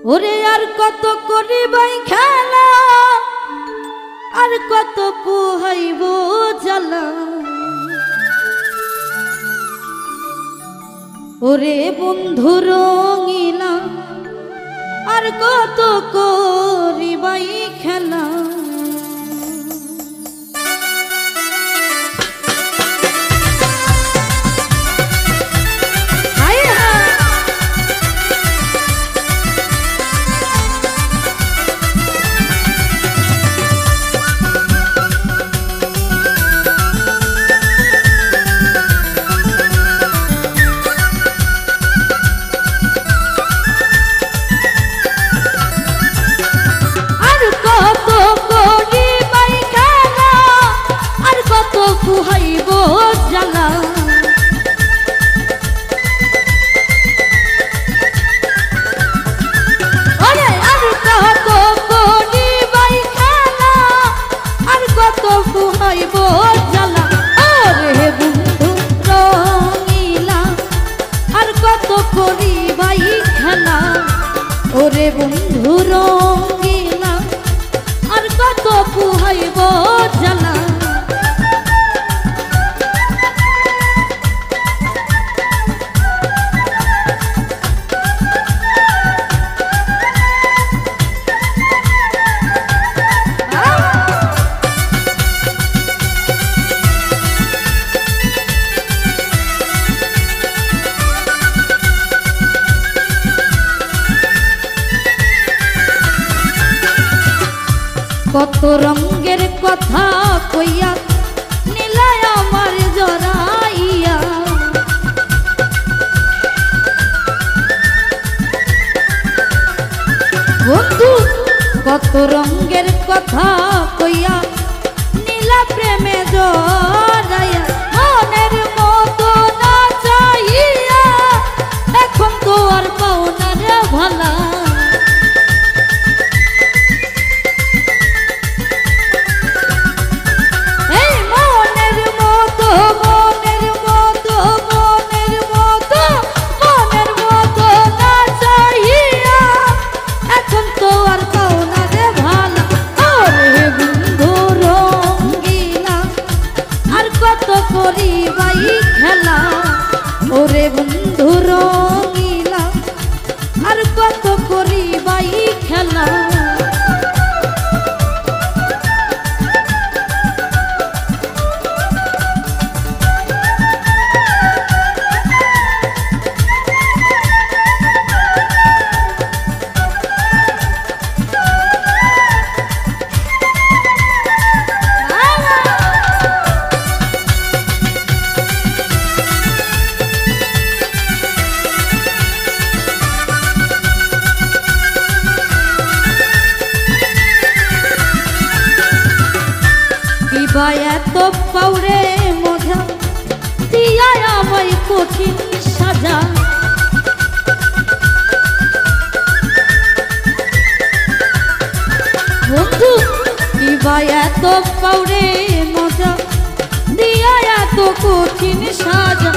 ওরে আর কত করিবাই খেলা, আর কত পোহাইব জ্বালা। ওরে বন্ধু রঙিলা, আর কত করিবাই খেলা। ওরে বন্ধু রঙিলা, আর কত পুহাইব জ্বালা। কত রঙের কথা কইয়া নীলায় আমার জড়াইয়া। বন্ধু কত রঙের কথা কইয়া নীলা প্রেমে জড়াইয়া। মনের মতো না চাইয়া এখন তো আর পাওনা রে ভালা। ওরে বন্ধু রঙিলা, আর কত করিবাই খেলা। এত পাউরে মজা দিয়া আমায় কঠিন সাজা। বন্ধু কিবা এত পাউরে মজা দিয়া এত কঠিন সাজা।